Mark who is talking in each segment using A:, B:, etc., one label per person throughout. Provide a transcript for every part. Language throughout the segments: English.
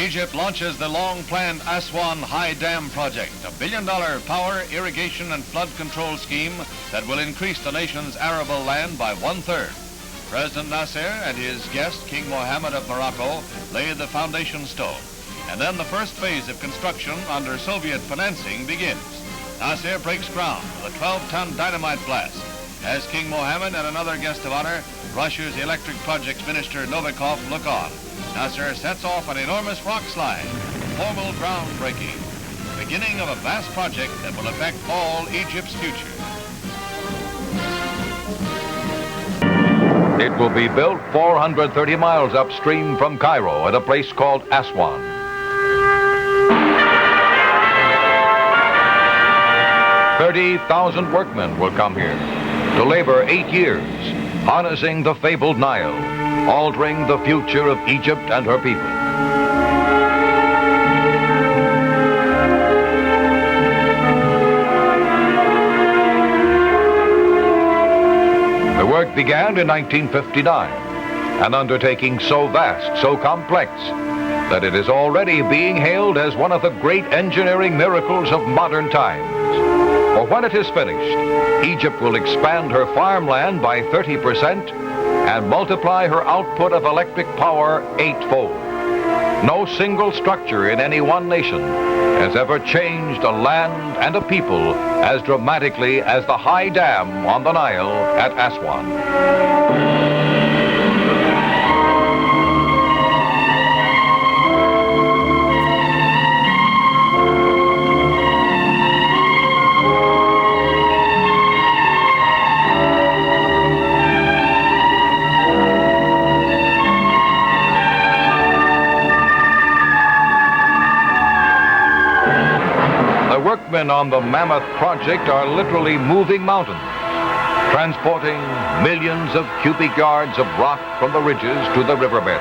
A: Egypt launches the long-planned Aswan High Dam project, a billion-dollar power, irrigation, and flood control scheme that will increase the nation's arable land by 1/3. President Nasser and his guest, King Mohammed of Morocco, laid the foundation stone. And then the first phase of construction under Soviet financing begins. Nasser breaks ground with a 12-ton dynamite blast. As King Mohammed and another guest of honor, Russia's electric projects minister Novikov, look on. Nasser sets off an enormous rock slide, formal groundbreaking, beginning of a vast project that will affect all Egypt's future.
B: It will be built 430 miles upstream from Cairo at a place called Aswan. "30,000 workmen will come here to labor 8 years, harnessing the fabled Nile, altering the future of Egypt and her people." The work began in 1959, an undertaking so vast, so complex, that it is already being hailed as one of the great engineering miracles of modern times. For when it is finished, Egypt will expand her farmland by 30% and multiply her output of electric power 8-fold. No single structure in any one nation has ever changed a land and a people as dramatically as the High Dam on the Nile at Aswan. Workmen on the mammoth project are literally moving mountains, transporting millions of cubic yards of rock from the ridges to the riverbed.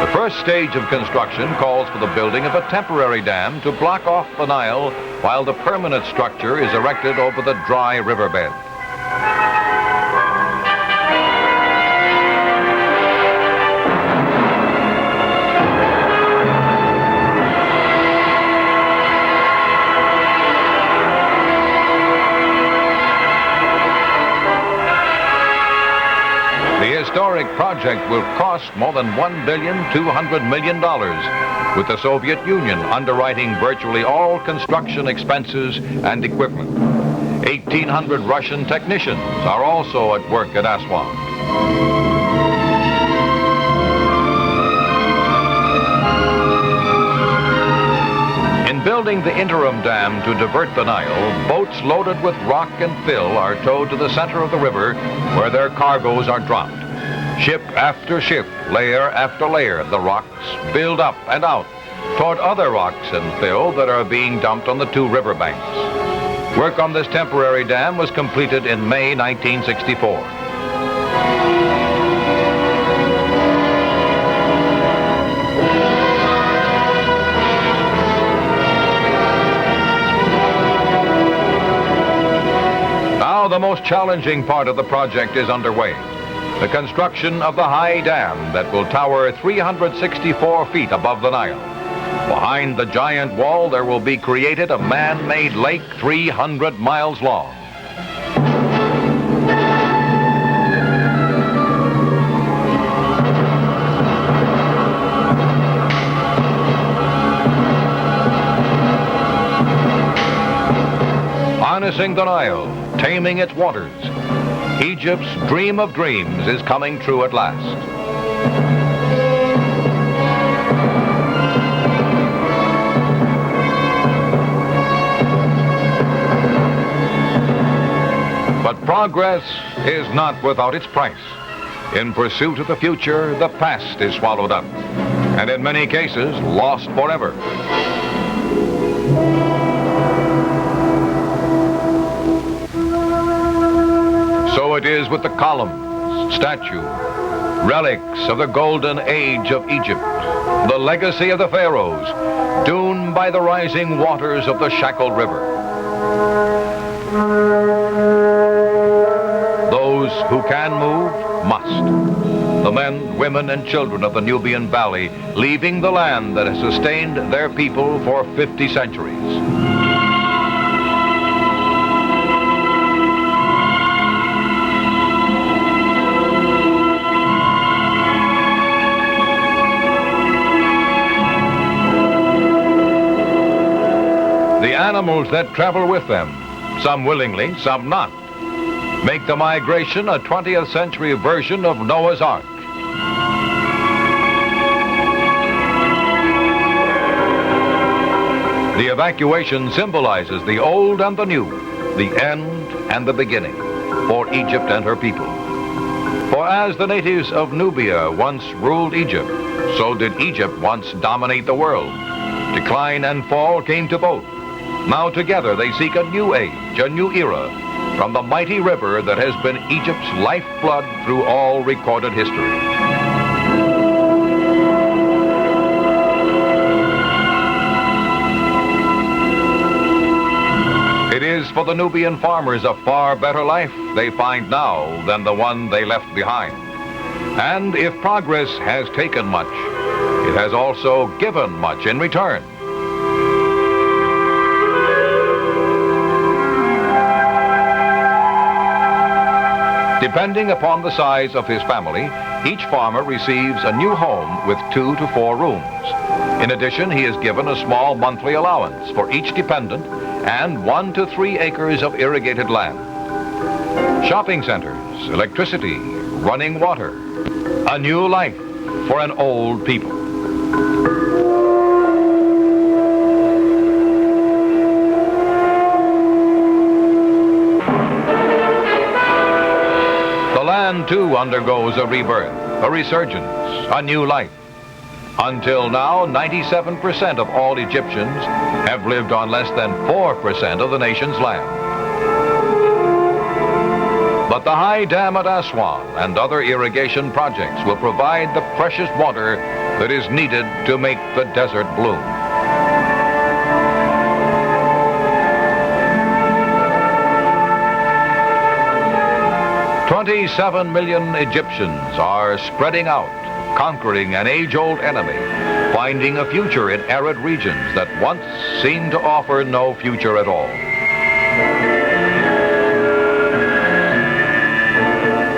B: The first stage of construction calls for the building of a temporary dam to block off the Nile while the permanent structure is erected over the dry riverbed. The historic project will cost more than $1.2 billion, with the Soviet Union underwriting virtually all construction expenses and equipment. 1,800 Russian technicians are also at work at Aswan. In building the interim dam to divert the Nile, boats loaded with rock and fill are towed to the center of the river where their cargoes are dropped. Ship after ship, layer after layer, the rocks build up and out toward other rocks and fill that are being dumped on the two riverbanks. Work on this temporary dam was completed in May 1964. Now the most challenging part of the project is underway. The construction of the High Dam that will tower 364 feet above the Nile. Behind the giant wall, there will be created a man-made lake 300 miles long. Harnessing the Nile, taming its waters, Egypt's dream of dreams is coming true at last. But progress is not without its price. In pursuit of the future, the past is swallowed up, and in many cases, lost forever. So it is with the columns, statues, relics of the golden age of Egypt, the legacy of the pharaohs, doomed by the rising waters of the shackled river. Those who can move must. The men, women, and children of the Nubian Valley leaving the land that has sustained their people for 50 centuries. The animals that travel with them, some willingly, some not, make the migration a 20th century version of Noah's Ark. The evacuation symbolizes the old and the new, the end and the beginning, for Egypt and her people. For as the natives of Nubia once ruled Egypt, so did Egypt once dominate the world. Decline and fall came to both. Now together they seek a new age, a new era, from the mighty river that has been Egypt's lifeblood through all recorded history. It is for the Nubian farmers a far better life they find now than the one they left behind. And if progress has taken much, it has also given much in return. Depending upon the size of his family, each farmer receives a new home with 2 to 4 rooms. In addition, he is given a small monthly allowance for each dependent and 1 to 3 acres of irrigated land. Shopping centers, electricity, running water, a new life for an old people. Land too undergoes a rebirth, a resurgence, a new life. Until now, 97% of all Egyptians have lived on less than 4% of the nation's land. But the High Dam at Aswan and other irrigation projects will provide the precious water that is needed to make the desert bloom. "27 million Egyptians are spreading out, conquering an age-old enemy, finding a future in arid regions that once seemed to offer no future at all.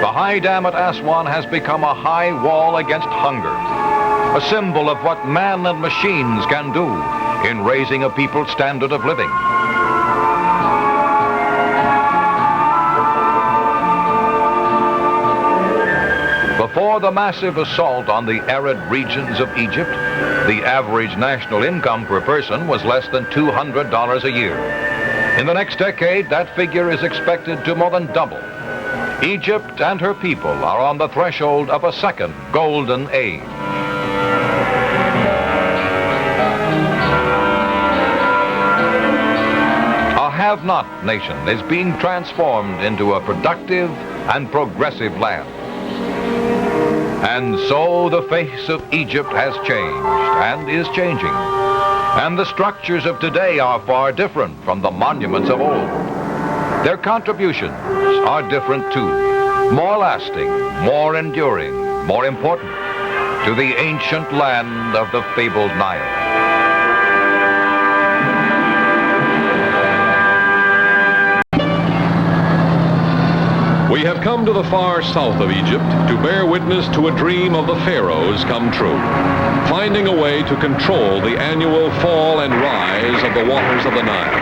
B: The High Dam at Aswan has become a high wall against hunger, a symbol of what man and machines can do in raising a people's standard of living. Before the massive assault on the arid regions of Egypt, the average national income per person was less than $200 a year. In the next decade, that figure is expected to more than double. Egypt and her people are on the threshold of a second golden age. A have-not nation is being transformed into a productive and progressive land. And so the face of Egypt has changed and is changing. And the structures of today are far different from the monuments of old. Their contributions are different too, more lasting, more enduring, more important to the ancient land of the fabled Nile.
C: We have come to the far south of Egypt to bear witness to a dream of the pharaohs come true, finding a way to control the annual fall and rise of the waters of the Nile.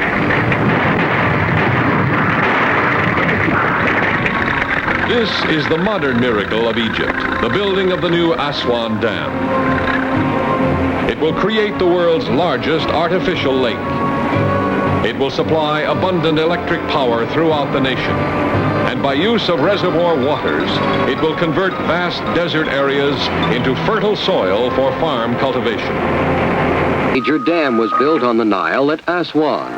C: This is the modern miracle of Egypt, the building of the new Aswan Dam. It will create the world's largest artificial lake. It will supply abundant electric power throughout the nation. And by use of reservoir waters, it will convert vast desert areas into fertile soil for farm cultivation.
D: A major dam was built on the Nile at Aswan.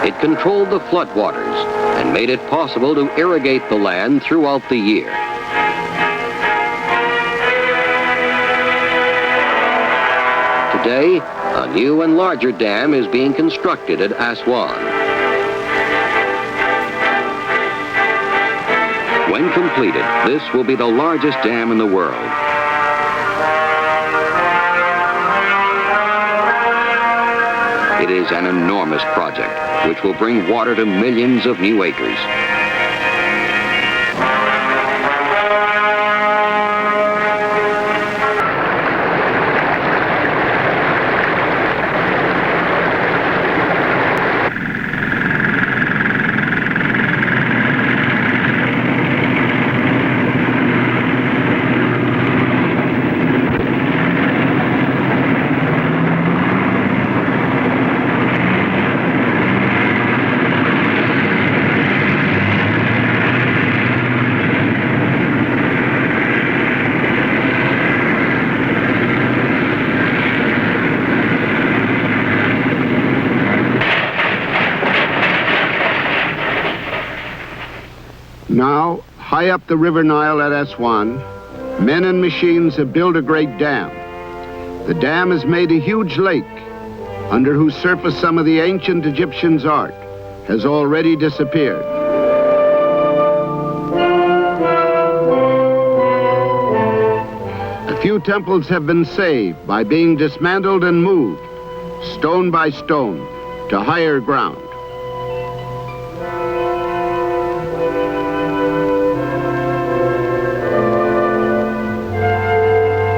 D: It controlled the floodwaters and made it possible to irrigate the land throughout the year. Today, a new and larger dam is being constructed at Aswan. When completed, this will be the largest dam in the world. It is an enormous project which will bring water to millions of new acres.
E: Now, high up the river Nile at Aswan, men and machines have built a great dam. The dam has made a huge lake, under whose surface some of the ancient Egyptians' art has already disappeared. A few temples have been saved by being dismantled and moved, stone by stone, to higher ground.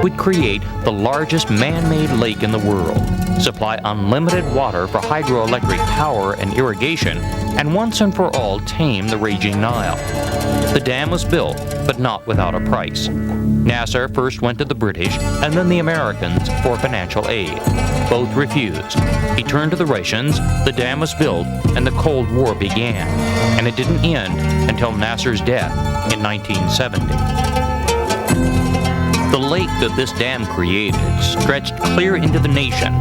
F: Would create the largest man-made lake in the world, supply unlimited water for hydroelectric power and irrigation, and once and for all tame the raging Nile. The dam was built, but not without a price. Nasser first went to the British and then the Americans for financial aid. Both refused. He turned to the Russians, the dam was built, and the Cold War began. And it didn't end until Nasser's death in 1970. The lake that this dam created stretched clear into the nation,